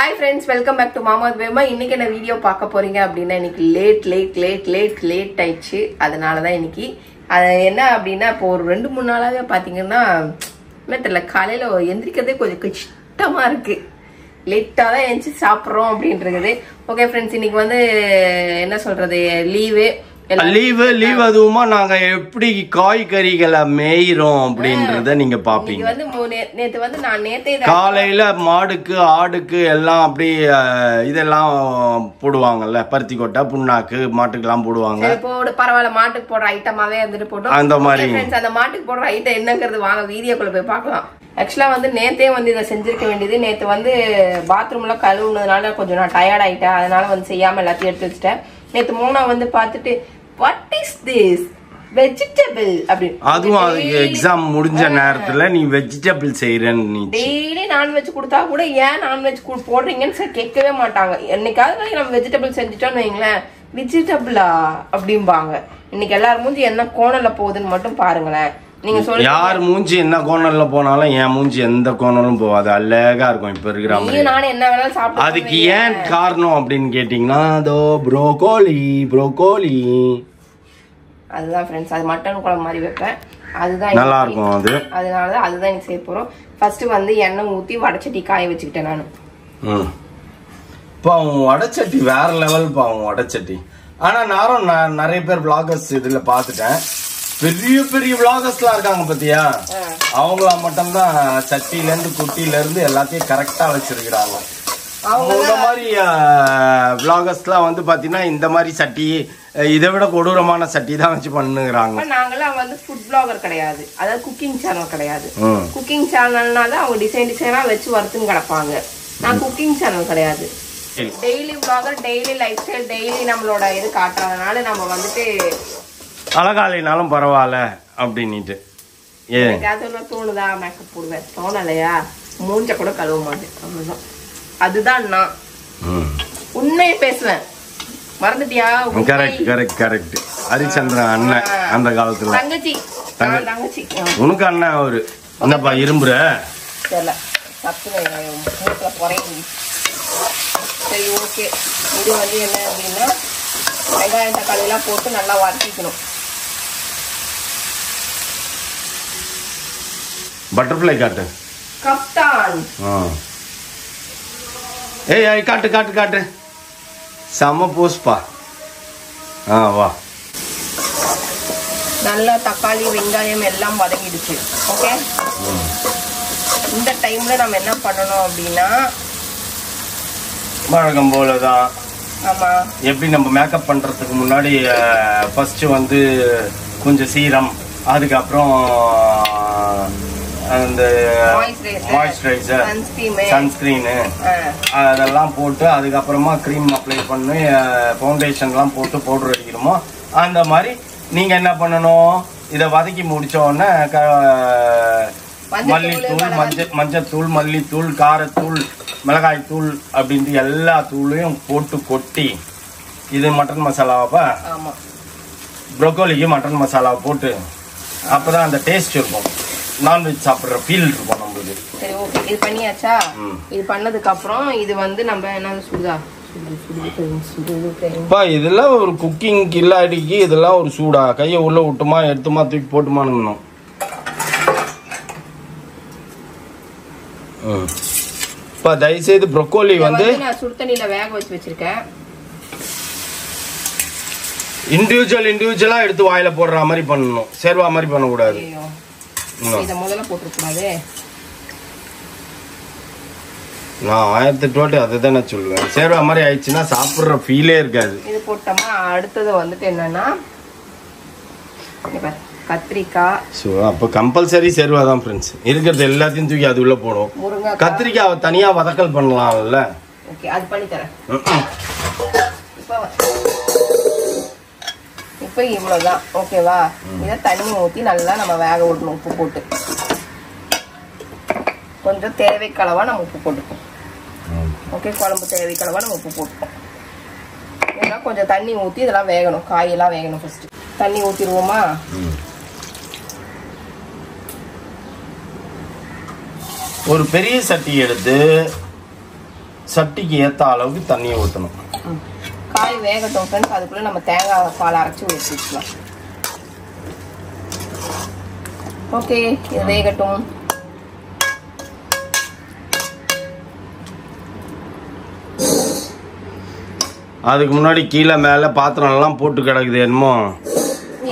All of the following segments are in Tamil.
Hi friends, welcome back to Mama's Bema. இன்னைக்கு என்ன வீடியோ பார்க்க போறீங்க அப்படினா இன்னைக்கு லேட் ஆயிடுச்சு. அதனால தான் இன்னைக்கு அது என்ன அப்படினா இப்போ ஒரு 2-3 நாளாவே பாத்தீங்கன்னா தெரியல காலையில எந்திரிக்கிறதே கொஞ்சம் கஷ்டமா இருக்கு. லேட்டா தான் எந்திரிச்சு சாப்பிடுறோம் அப்படின்றது. ஓகே फ्रेंड्स, இன்னைக்கு வந்து என்ன சொல்றது லீவ் அதுவுமா நாங்க எப்படி காய்கறிகளை மேயிரோம் அப்படின்றத நீங்க பாப்பீங்க. நேத்து வந்து நான் காலையில மாடுக்கு ஆடுக்கு எல்லாம் அப்படி இதெல்லாம் போடுவாங்கல்ல, பருத்தி கொட்டை புண்ணாக்கு மாட்டுக்கு எல்லாம் போடுவாங்க. பரவாயில்ல, மாட்டுக்கு போடுற ஐட்டமாவே இருந்துட்டு போட்டோம். அந்த மாதிரி அந்த மாட்டுக்கு போடுற ஐட்டம் என்னங்கிறது வாங்க வீடியோக்குள்ள போய் பார்க்கலாம். ஆக்சுவலா வந்து நேத்தே வந்து இதை செஞ்சிருக்க வேண்டியது. நேத்து வந்து பாத்ரூம்ல கழுவுனதுனால கொஞ்சம் நான் டயர்ட் ஆயிட்டேன். அதனால வந்து செய்யாம எல்லாத்தையும் எடுத்து வச்சுட்டேன். நேத்து மோனா வந்து பார்த்துட்டு வாட் இஸ் திஸ் வெஜிடபிள் அப்படி, அதுவும் அதுக்கு எக்ஸாம் முடிஞ்ச நேரத்துல நீ வெஜிடபிள் செய்யறன்னு டெய்லி நான்வெஜ் கொடுத்தா கூட ஏன் நான்வெஜ் போடுறீங்கன்னு கேட்கவே மாட்டாங்க. என்னைக்காவது நம்ம வெஜிடபிள் செஞ்சுட்டோம்னு வைங்களேன், வெஜிடபிளா அப்படிம்பாங்க. இன்னைக்கு எல்லாரும் மூஞ்சி என்ன கோணல்ல போகுதுன்னு மட்டும் பாருங்களேன். நீங்க சொல்லுங்க, யார் மூஞ்சி என்ன கோணல்ல போனாலும் என் மூஞ்சி எந்த கோணலும் போகாது, அழகா இருக்கும். இப்ப இருக்கிற நானே என்ன வேணாலும் சாப்பிடுவேன். அதுக்கு ஏன் காரணம் அப்படின்னு கேட்டீங்கன்னா அதோ ப்ரோக்கோலி அதுதான் ஃப்ரெண்ட்ஸ். அது மட்டன் குழம்பு மாதிரி வைப்பேன், அதுதான் நல்லா இருக்கும். அதனாலதான் அதுதான் எனக்கு செய்ய போறோம். ஃபர்ஸ்ட் வந்து எண்ணெய் ஊத்தி வடச்சட்டி காய வச்சுக்கிட்டேன் நானு. பாவம் வடச்சட்டி வேற லெவல் பாவம் வடச்சட்டி. ஆனா நானும் நிறைய பேர் பிளாகர்ஸ் இதுல பாத்துட்டேன். பெரிய பெரிய விளாகர்ஸ்லாம் இருக்காங்க பத்தியா, அவங்கள மட்டும்தான் சட்டில இருந்து குட்டில இருந்து எல்லாத்தையும் கரெக்டா வச்சிருக்கிறாங்க. இந்த மாதிரி விளாகர்ஸ்லாம் வந்து பாத்தீங்கன்னா இந்த மாதிரி சட்டி, இதை விட கொடூரமான சட்டி தான் வச்சு பண்ணுறாங்க. நாங்களாம் வந்து ஃபுட் பிளாகர் கிடையாது, அதாவது குக்கிங் சேனல் கிடையாது. குக்கிங் சேனல்னால அவங்க டிசைனா வச்சு வறுத்துன்னு கிடப்பாங்க. நான் குக்கிங் சேனல் கிடையாது. Daily blogger, daily life style, daily நம்மளோட இது காட்டுறதுனால நம்ம வந்துட்டு அழகாலினாலும் பரவாயில்ல அப்படின்னுட்டு தோணுதா மேக்கப் போடுவேன், தோணலையா மூஞ்ச கூட கழுவ மாட்டேன், அவ்வளவுதான். அதுதான் நான் உண்மையை பேசுவேன். மறந்துட்டியா? கரெக்ட். ஹரிச்சந்திரன் அண்ணன் அந்த காலத்துல தங்கச்சி உனக்கு அண்ணன் அவரு என்னப்பா இரும்புற சரி ஓகே. இது வந்து என்ன அப்படின்னா வெங்காயம் தக்காளி எல்லாம் போட்டு நல்லா வதக்கிக்கணும். பட்டர்ஃப்ளை காட்டு, கப்தான். ஏய் காட்டு செம போஸ்பா. வா. நல்லா தக்காளி வெங்காயம் எல்லாம் வதங்கிடுச்சு. ஓகே, இந்த டைம்ல நம்ம என்ன பண்ணணும் அப்படின்னா வழக்கம் போலதான். ஆமா, எப்படி நம்ம மேக்கப் பண்றதுக்கு முன்னாடி ஃபர்ஸ்ட் வந்து கொஞ்சம் சீரம், அதுக்கப்புறம் அந்த மாய்ஸ்சரைசர், சன்ஸ்கிரீனு அதெல்லாம் போட்டு அதுக்கப்புறமா க்ரீம் அப்ளை பண்ணி ஃபவுண்டேஷன்லாம் போட்டு பவுடர் அடிக்கிறோமோ அந்த மாதிரி நீங்க என்ன பண்ணணும், இதை வதக்கி முடிச்ச உடனே மல்லித்தூள், மஞ்சத்தூள், மல்லித்தூள், காரத்தூள், மிளகாய் தூள் அப்படின்ட்டு எல்லா தூளையும் போட்டு கொட்டி, இது மட்டன் மசாலாவா, ப்ரோக்கோலிக்கு மட்டன் மசாலாவை போட்டு அப்பதான் அந்த டேஸ்ட் இருக்கும். நான்வெஜ் சாப்பிடுற ஃபீல் இருக்கும் நம்மளுக்கு. சரி ஓகே, இது பண்ணியாச்சா? இது பண்ணதுக்கு அப்புறம் இது வந்து நம்ம என்ன சுடுதா இதெல்லாம் ஒரு குக்கிங் கில்லாடிக்கு இதெல்லாம் ஒரு சூடா, கையை உள்ள விட்டுமா எடுத்துமா தூக்கி போட்டுமான்னு. தயவுசெய்து ப்ரோக்கோலி வந்து நான் சுடு தண்ணியில வேக வச்சு வச்சிருக்கேன். இண்டிவிஜுவலா எடுத்து வாயில போடுற மாதிரி பண்ணணும், சேர்வா மாதிரி பண்ணக்கூடாது. இத முதல்ல போட்டுறக்கூடாது. நான் 1008 வாட்டி அதுதான் நான் சொல்லுவேன். சேர்வா மாதிரி ஆயிடுச்சுன்னா சாப்பிடுற ஃபீலே இருக்காது. இது போட்டோமா அடுத்தது வந்துட்டு என்னன்னா கத்திரிக்காய். அப்ப கம்பல்சரி சேர்வா தான் ஃப்ரெண்ட்ஸ். இருக்கிறது எல்லாத்தையும் தூக்கி அது உள்ள போடும். கத்திரிக்காய் தனியா வதக்கல் பண்ணலாம்ல. ஓகே, அது பண்ணி தரேன். இப்போ இவ்வளவுதான். ஓகேவா? இதை தண்ணி ஊற்றி நல்லா நம்ம வேக விடணும். உப்பு போட்டு கொஞ்சம் தேவைக்களவா நம்ம உப்பு போட்டுப்போம். ஓகே, குழம்பு தேவைக்களவா நம்ம உப்பு போட்டுப்போம். இதெல்லாம் கொஞ்சம் தண்ணி ஊற்றி இதெல்லாம் வேகணும், காயெல்லாம் வேகணும். ஃபர்ஸ்ட் தண்ணி ஊற்றிடுவோமா? ஒரு பெரிய சட்டி எடுத்து சட்டிக்கு ஏற்ற அளவுக்கு தண்ணியை ஊற்றணும். காய் வேகட்டும் ஃப்ரெண்ட்ஸ். அதுக்குள்ளே நம்ம தேங்காய் பால் அரைச்சி ஊற்றிக்கலாம். ஓகே, இது வேகட்டும். அதுக்கு முன்னாடி கீழே மேலே பாத்திரம் எல்லாம் போட்டு கிடக்குது என்னமோ,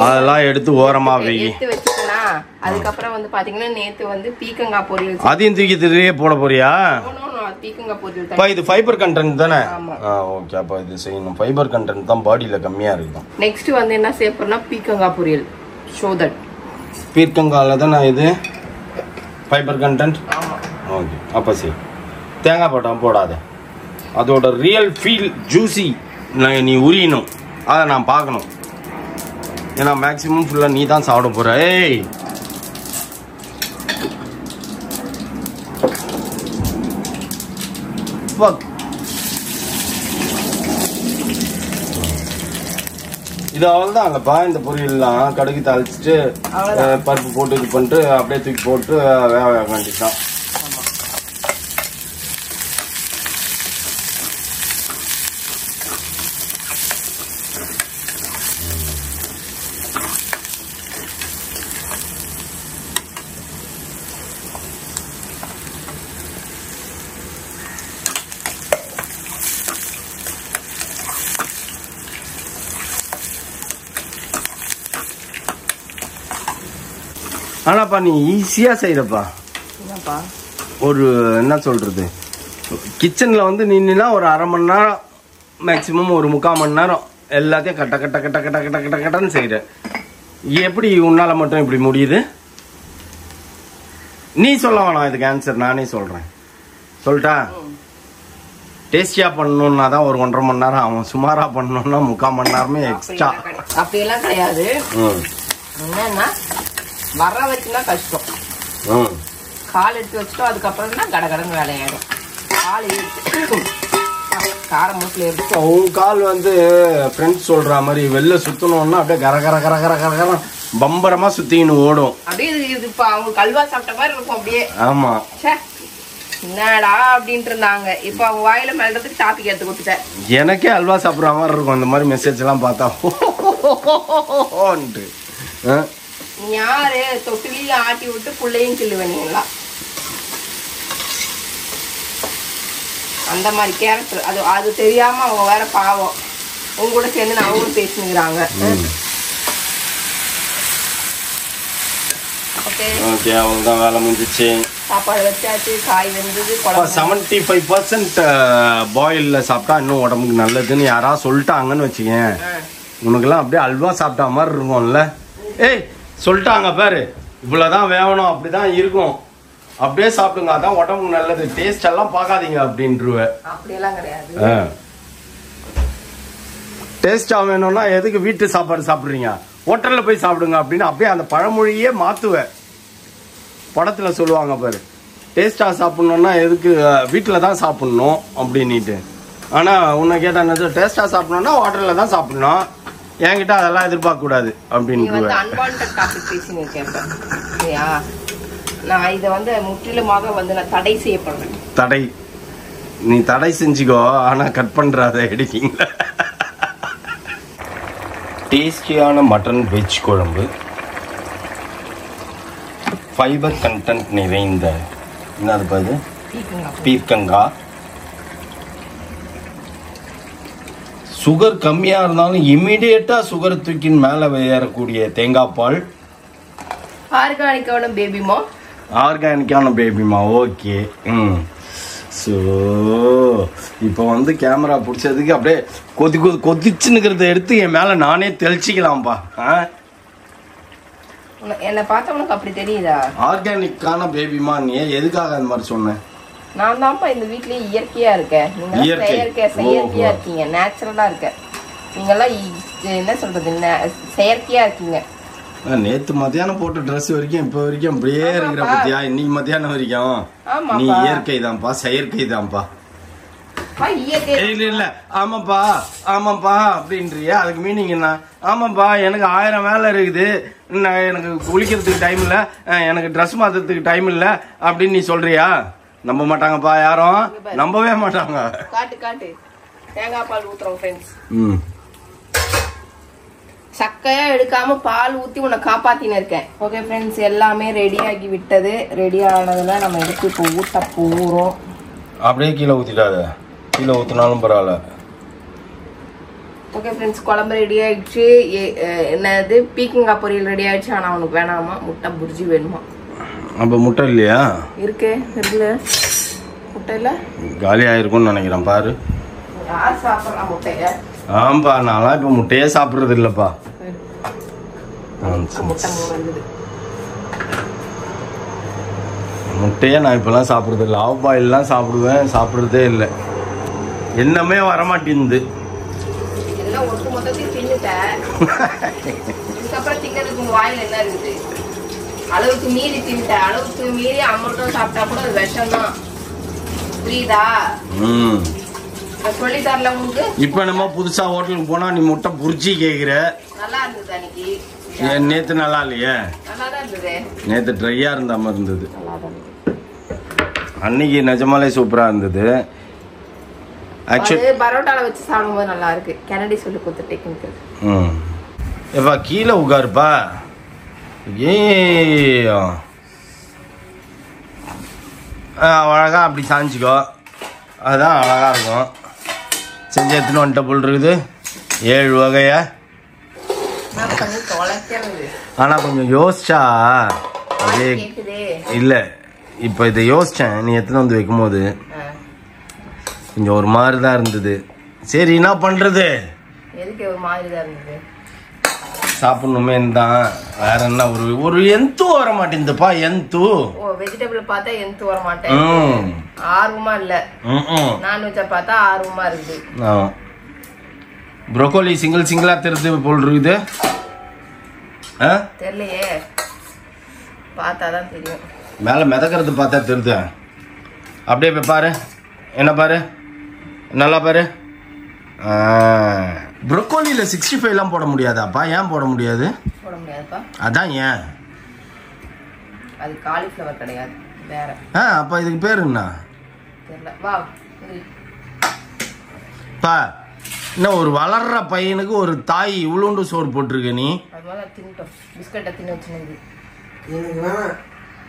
அதெல்லாம் எடுத்து ஓரமா எடுத்து வச்சுக்கலாம். அதுக்கப்புறம் வந்து பாத்தீங்கன்னா நேத்து வந்து பீக்கங்காய் பொரியல், அதையும் தூக்கி திரியே போட போறியா? பீக்கங்காய் பொரியல். இது ஃபைபர் கண்டென்ட் தானே? ஓகே, அப்ப இது செய்யணும். ஃபைபர் கண்டென்ட் தான் பாடியில கம்மியா இருக்கும். நெக்ஸ்ட் வந்து என்ன சேர்ப்போம்னா பீக்கங்காய் பொரியல். ஷோ தட் பீக்கங்காயில தானே இது ஃபைபர் கண்டென்ட். ஆமா, ஓகே. அப்ப சரி, தேங்காய் பட்டம் போடாத. அதோட ரியல் ஃபீல் ஜூசி நீ உரியணும். அதை நான் பார்க்கணும். ஏன்னா மேக்சிமம் ஃபுல்லாக நீ தான் சாப்பிட போற. ஏய், இது அவ்வளோதான். அங்கப்பா இந்த பொரியல்லாம் கடுகு தாளிச்சுட்டு பருப்பு போட்டு இது பண்ணிட்டு அப்படியே தூக்கி போட்டு வேக வேண்டியதான். ஆனாப்பா நீ ஈஸியா செய்யறப்பா. ஒரு என்ன சொல்றது, கிச்சன்ல வந்து நின்னா ஒரு அரை மணி நேரம் மேக்சிமம் ஒரு 3/4 மணி நேரம் எல்லாத்தையும் கட்ட கட்ட கட்ட கட்ட கட்ட கட்ட கட்டன்னு செய்யற. எப்படி உன்னால மட்டும் இப்படி முடியுது? நீ சொல்ல வேணாம் இதுக்கு ஆன்சர், நானே சொல்றேன். சொல்லிட்டா? டேஸ்டியா பண்ணணும்னா தான் ஒரு 1.5 மணி நேரம் ஆகும். சுமாரா பண்ணணும்னா 3/4 மணி நேரமே எக்ஸ்ட்ரா. அப்படியெல்லாம் கிடையாது. என்னன்னா வர வரைக்கும் தான் கஷ்டம். கால் எடுத்து வச்சுட்டோம், அதுக்கப்புறம் தான் கடகடன்னு வேலையாயிடும். கால் எடுத்து காரம் மூட்டில் எடுத்து உன் கால் வந்து ஃப்ரெண்ட்ஸ் சொல்ற மாதிரி வெளில சுத்தணும்னா அப்படியே கர கர கர கர கர கர பம்பரமா சுத்தின்னு ஓடும். அப்படியே இது இப்ப அவங்க கல்வா சாப்பிட்ட மாதிரி இருக்கும் அப்படியே. ஆமா, என்னடா அப்படின்ட்டு இருந்தாங்க. இப்ப அவங்க வாயில மெல்றதுக்கு டாபிக் எடுத்து கொடுத்துட்டேன். எனக்கே அல்வா சாப்பிட்ற மாதிரி இருக்கும் இந்த மாதிரி மெசேஜ் எல்லாம் பார்த்தா. நீ யாரு தொட்டிலையும் ஆட்டி விட்டு புள்ளையும் கிள்ளுவீங்களா? அந்த மாதிரி கேரக்டர். அது அது தெரியாம அவங்க வேற பாவம் உங்க கூட சேர்ந்து அவங்களும் பேசினுங்கிறாங்க. ஓகே, அவங்க தான் வேலை முடிஞ்சிச்சு. சாப்பாடு வச்சாச்சு, காய் வெந்தது. 75% பாயில்ல சாப்பிட்டா இன்னும் உடம்புக்கு நல்லதுன்னு யாராவது சொல்லிட்டாங்கன்னு வச்சுக்கேன், உனக்குலாம் அப்படியே அல்வா சாப்பிட்டா மாதிரி இருக்கும்ல. ஏய் சொல்லிட்டாங்க பாரு, இவ்வளவுதான் வேகணும், அப்படிதான் இருக்கும், அப்படியே சாப்பிடுங்க, அதான் உடம்புக்கு நல்லது, டேஸ்ட் எல்லாம் பார்க்காதீங்க அப்படின்றுவ. அப்படியெல்லாம் கிடையாது. டேஸ்டா வேணும்னா எதுக்கு வீட்டு சாப்பாடு சாப்பிடுறீங்க, ஹோட்டல்ல போய் சாப்பிடுங்க அப்படின்னு அப்படியே அந்த பழமொழியே மாத்துவ. படத்துல சொல்லுவாங்க பாரு, டேஸ்டா சாப்பிடணும்னா எதுக்கு வீட்டுல தான் சாப்பிடணும் அப்படின்னுட்டு. ஆனா உன்னை கேட்டா டேஸ்டா சாப்பிடணும்னா ஹோட்டல்ல தான் சாப்பிடணும், என்கிட்ட அதெல்லாம் எதிர்பார்க்க கூடாது அப்படின்னு. நான் இதை வந்து முற்றிலுமாக வந்து நான் தடை செய்யப்படுறேன். தடை? நீ தடை செஞ்சுக்கோ, ஆனா கட் பண்றாத எடிட்டிங்ல. டேஸ்டியான மட்டன் வெஜ் குழம்பு, ஃபைபர் கண்டென்ட் நிறைந்த என்னது பாது பீர்க்கங்காய். சுகர் கம்மியா இருந்தாலும் இம்மிடியேட்டா சுகர் தூக்கின் மேல ஏறக்கூடிய தேங்காய் பால். ஆர்கானிக்கான பேபிமா. ஆர்கானிக்கான பேபிமா. ஓகே. ஸோ இப்போ வந்து கேமரா பிடிச்சதுக்கு அப்படியே கொதிச்சுன்னுக்கிறத எடுத்து என் மேல நானே தெளிச்சிக்கலாம்ப்பா. என்னை பார்த்தா உனக்கு அப்படி தெரியுதா? ஆர்கானிக்கான பேபிமா. நீ எதுக்காக அந்த மாதிரி சொன்னேன்? நான் தான்ப்பா இந்த வீட்லயே இயற்கையா இருக்கேன். நீங்க செயற்கையா இருக்கீங்க, நேச்சுரலா இருக்க. நீங்கெல்லாம் என்ன சொல்றது, செயற்கையா இருக்கீங்க. நேத்து மத்தியானம் போட்ட ட்ரெஸ் வரைக்கும் இப்ப வரைக்கும் அப்படியே இருக்கிற பத்தியா? இன்னைக்கு மத்தியானம் வரைக்கும் நீ இயற்கை தான்ப்பா, செயற்கை தான்ப்பா. இல்ல இல்ல, ஆமாப்பா ஆமாப்பா அப்படின்றியா? அதுக்கு மீனிங் என்ன? ஆமாப்பா எனக்கு 1000 வேலை இருக்குது, எனக்கு குளிக்கிறதுக்கு டைம் இல்ல, எனக்கு ட்ரெஸ் மாத்துறதுக்கு டைம் இல்ல அப்படின்னு நீ சொல்றியா? நம்ப மாட்டாங்கப்பா யாரும், நம்பவே மாட்டாங்க. காட்டு காட்டு தேங்காய் பால் ஊத்துறோம் ஃப்ரெண்ட்ஸ். சக்கையா எடுக்காம பால் ஊத்தி உன்னை காப்பாத்தின்னு இருக்கேன். ஓகே ஃப்ரெண்ட்ஸ், எல்லாமே ரெடி ஆகி விட்டது. ரெடி ஆனதுல நம்ம எடுத்து இப்போ ஊத்த போறோம். அப்படியே கீழே ஊத்திடாத, கீழே ஊத்தினாலும் பரவாயில்ல. ஓகே ஃப்ரெண்ட்ஸ், குழம்பு ரெடி ஆயிடுச்சு. என்னது பீக்கங்காய் பொரியல் ரெடி ஆயிடுச்சு. ஆனா அவனுக்கு வேணாமா, முட்டை புர்ஜி வேணுமா. அப்ப முட்டை இல்லையா? இருக்கு இருக்குல்ல, முட்டை இல்ல, காலி ஆயிருக்கும்னு நினைக்கிறேன். பாரு யார் சாப்பிடலாம் முட்டைய? ஆம்பா, நான்லாம் இப்ப முட்டையே சாப்பிடுறது இல்லப்பா. முட்டையே நான் இப்பெல்லாம் சாப்பிடுறது இல்லை. ஆஃப் பாயில் சாப்பிடுவேன், சாப்பிடுறதே இல்லை. என்னமே வரமாட்டேங்குது. இதெல்லாம் ஒட்டு மொத்தத்தையும் தின்னுட்டேன். இதுக்கப்புறம் திங்கிறதுக்கு உங்க வாயில என்ன இருக்குது? அளவுக்கு மீறி தின்னுட்டேன். அளவுக்கு மீறி அமிர்தம் சாப்பிட்டா கூட அது விஷம் தான். புரியுதா? சொல்லி தரல உங்களுக்கு. இப்ப நம்ம புதுசா ஹோட்டலுக்கு போனா நீ முட்டை புரிச்சி கேக்குற. நல்லா இருந்தது அன்னைக்கு. நேத்து நல்லா இல்லையே? நல்லாதான் இருந்தது. நேத்து ட்ரையா இருந்த மாதிரி இருந்தது. அன்னைக்கு நிஜமாலே சூப்பரா இருந்தது. ஆக்சுவலி பரோட்டால வச்சு சாப்பிடும்போது நல்லா இருக்கு. கெனடி சொல்லி கொடுத்த டெக்னிக். எப்பா கீழே உட்காருப்பா. அழகா அப்படி சாஞ்சிக்கோ, அதுதான் அழகா இருக்கும். செஞ்சு எடுத்துன்னு வந்துட்ட போல் இருக்குது 7 வகைய. ஆனா கொஞ்சம் யோசிச்சா அதே இல்ல. இப்ப இதை யோசிச்சேன், நீ எத்தனை வந்து வைக்கும் போது கொஞ்சம் ஒரு மாதிரிதான் இருந்தது. சரி என்ன பண்றது, எதுக்கு ஒரு மாதிரிதான் இருந்தது, சாப்பிடணுமே தான். வேற என்ன, ஒரு எந்து வர மாட்டேங்குதுப்பா. எந்து வெஜிடபிள் பார்த்தா எந்து வர மாட்டேன். ஆர்வமா இல்ல. நான்வெஜ்ஜ பார்த்தா ஆர்வமா இருக்குது. ப்ரோக்கோலி சிங்கிளா தெரிஞ்சு போல் இருக்குது. தெரியலையே, பார்த்தாதான் தெரியும். மேல மிதக்கிறது பார்த்தா தெரியுது. அப்படியே போய் பாரு, என்ன பாரு, நல்லா பாரு. ப்ரோக்கோலியில் 65 போட முடியாதாப்பா? ஏன் போட முடியாது? போட முடியாதுப்பா. அதான் ஏன்? அது காலிஃப்ளவர் கிடையாது, வேற. அப்ப இதுக்கு பேர் என்ன தெரியல. வா பா, இன்னும் ஒரு வளர்ற பையனுக்கு ஒரு தாய் இவ்வளோண்டு சோறு போட்டிருக்க நீ. அதனால தின்ட்டோம். பிஸ்கட்டை தின்னு வச்சுனது எனக்கு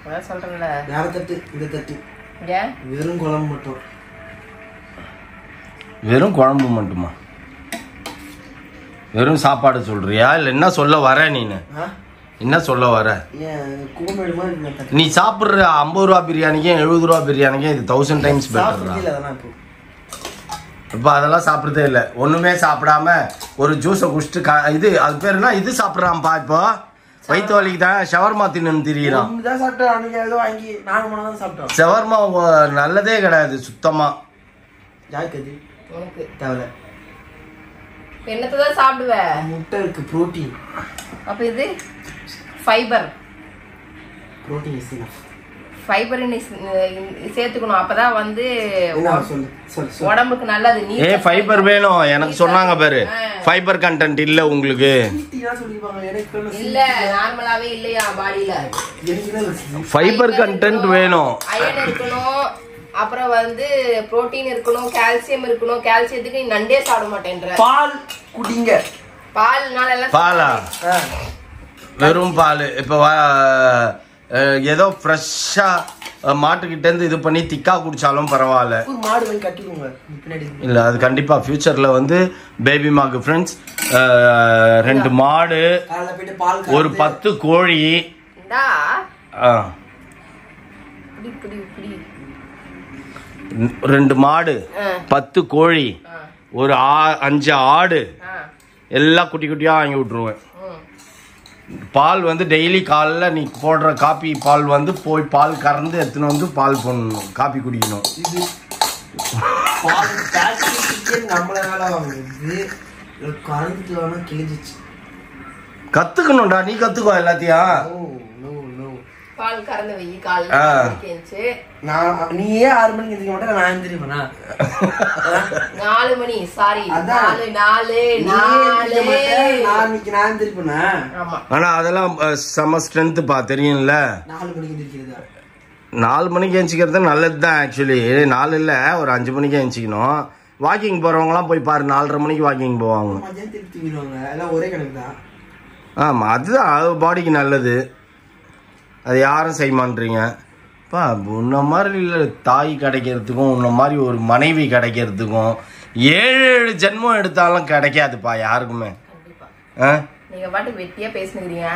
வேணாம் சொல்றேன்ல. வேற தட்டு, இந்த தட்டு. ஏன் வெறும் குழம்பு மட்டும்? வெறும் குழம்பு மட்டுமா? வெறும் சாப்பாடு சொல்றியா இல்ல என்ன சொல்ல வர? நீனு என்ன சொல்ல வர? நீ சாப்பிடுற 50 ரூபா பிரியாணிக்கும் 70 ரூபா பிரியாணிக்கும் இது 1000 டைம்ஸ் பெட்டர். இப்ப அதெல்லாம் சாப்பிடுறதே இல்லை. ஒண்ணுமே சாப்பிடாம ஒரு ஜூஸை குடிச்சிட்டு இது அது பேருனா இது சாப்பிடுறான்ப்பா. இப்போ வயிற்று வலிக்கு தான் ஷவர்மா தின்னு திரியிறான். ஷவர்மா நல்லதே கிடையாது சுத்தமா. என்னதான் சாப்பிடுவ? முட்டை இருக்கு, புரோட்டீன். அப்ப இது fibre. Protein is enough. Fibre சேர்த்துக்கணும், அப்பதான் வந்து உடம்புக்கு நல்லது. நீ ஃபைபர் வேணும் எனக்கு சொன்னாங்க பாரு. ஃபைபர் கண்டென்ட் இல்ல உங்களுக்கு? இல்ல, நார்மலாவே இல்லையா பாடியில. ஃபைபர் கண்டென்ட் வேணும், அயர்ன் இருக்கணும், அப்புறம் வந்து புரோட்டீன் இருக்கணும், கால்சியம் இருக்கணும். கால்சியத்துக்கு நீ நண்டே சாப்பிட மாட்டேன்ற. பால் குடிங்க. பால்னால எல்லாம் பாலா? வெறும் பால். இப்போ ஏதோ ஃப்ரெஷ்ஷா மாட்டுக்கிட்ட இருந்து இது பண்ணி திக்கா குடிச்சாலும் பரவாயில்ல. இல்ல அது கண்டிப்பா ஃபியூச்சர்ல வந்து பேபி மாக்கு ஃப்ரெண்ட்ஸ் 2 மாடு, ஒரு 10 கோழி, 2 மாடு, 10 கோழி, ஒரு 5 ஆடு எல்லாம் குட்டி குட்டியா வாங்கி விட்டுருவேன். பால் வந்து டெய்லி காலைல நீ போடுற காப்பி பால் வந்து போய் பால் கறந்து எடுத்துன்னு வந்து பால் போடணும், காப்பி குடிக்கணும். கத்துக்கணும்டா, நீ கத்துக்கோ எல்லாத்தையும். பால் கறந்து வை காலைல. நீயே 6 மணிக்கு எந்திரிக்க மாட்டே, நான் எந்திரிப்பேனா? 4 மணி, சாரி 4 நான் எந்திரிப்பேனா? ஆனா அதெல்லாம் செம ஸ்ட்ரென்த் பா, தெரியும்ல. 4 மணிக்கு எந்திரிக்கிறதா? 4 மணிக்கு எழுந்திக்கிறது நல்லது தான் ஆக்சுவலி. 4 இல்லை, ஒரு 5 மணிக்கு எழுந்திக்கணும். வாக்கிங் போகிறவங்களாம் போய் பாரு, 4:30 மணிக்கு வாக்கிங் போவாங்க. ஒரே கணக்கு தான். ஆமாம், அதுதான் பாடிக்கு நல்லது. அது யாரும் செய்ய மாட்டீங்க. பா உன்ன மாதிரி இல்லை, தாய் கிடைக்கிறதுக்கும் உன்ன மாதிரி ஒரு மனைவி கிடைக்கிறதுக்கும் 7 ஜென்மம் எடுத்தாலும் கிடைக்காதுப்பா யாருக்குமே. நீங்க பாட்டு வெட்டியா பேசுனீங்க.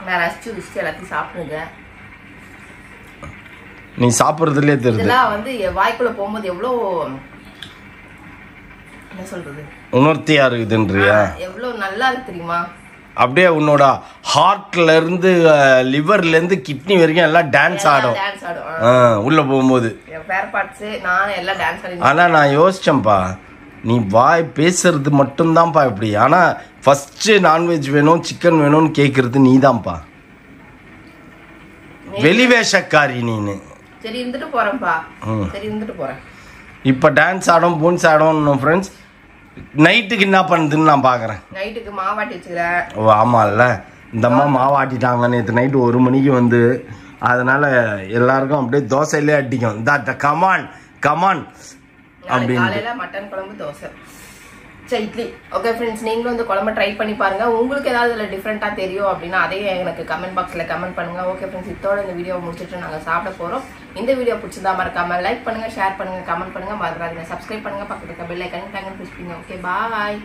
நான் ரசிச்சு ருசிச்சு எல்லாத்தையும் சாப்பிடுங்க. நீ சாப்பிட்றதுலேயே தெரியுது. இதெல்லாம் வந்து வாய்க்குள்ள போகும்போது எவ்வளோ என்ன சொல்றது உணர்த்தியா இருக்குதுன்றியா? எவ்வளோ நல்லா இருக்கு தெரியுமா? அப்படியே உன்னோட ஹார்ட்ல இருந்து லிவர்ல இருந்து கிட்னி வரைக்கும் எல்லாம் டான்ஸ் ஆடும் உள்ள போகும்போது. ஆனா நான் யோசிச்சேன்ப்பா, நீ வாய் பேசுறது மட்டும்தான்ப்பா இப்படி. ஆனா ஃபர்ஸ்ட் நான்வெஜ் வேணும் சிக்கன் வேணும்னு கேக்குறது நீதான்ப்பா. வெளிவேஷக்காரி நீனு. சரி இருந்துட்டு போறேன்ப்பா. சரி இருந்துட்டு போறேன். இப்ப டான்ஸ் ஆடும் பூன்ஸ் ஆடும் ஃப்ரெண்ட்ஸ். நைட்டுக்கு என்ன பண்ணுதுன்னு நான் பாக்குறேன். நைட்டுக்கு மாவாட்டி வச்சுக்கிறேன். ஓ ஆமாம்ல, இந்த அம்மா மாவாட்டிட்டாங்க நேற்று நைட்டு 1 மணிக்கு வந்து. அதனால எல்லாருக்கும் அப்படியே தோசையிலே அடிக்கும். கமான் கமான் அப்படின்னு மட்டன் குழம்பு தோசை இட்லி. ஓகே ஃப்ரெண்ட்ஸ், நீங்களும் இந்த குழம்பு ட்ரை பண்ணி பாருங்க. உங்களுக்கு ஏதாவது இதில் டிஃப்ரெண்டா தெரியும் அப்படின்னா அதையும் எனக்கு கமெண்ட் பாக்ஸ்ல கமெண்ட் பண்ணுங்க. ஓகே ஃப்ரெண்ட்ஸ், இதோட இந்த வீடியோ முடிச்சுட்டு நாங்கள் சாப்பிட போறோம். இந்த வீடியோ பிடிச்சதா மறக்காம லைக் பண்ணுங்க, ஷேர் பண்ணுங்க, கமெண்ட் பண்ணுங்க, மறக்காதீங்க சப்ஸ்கிரைப் பண்ணுங்க, பக்கத்துல பெல் ஐகானை டங் புஷ் பண்ணுங்க. Okay bye.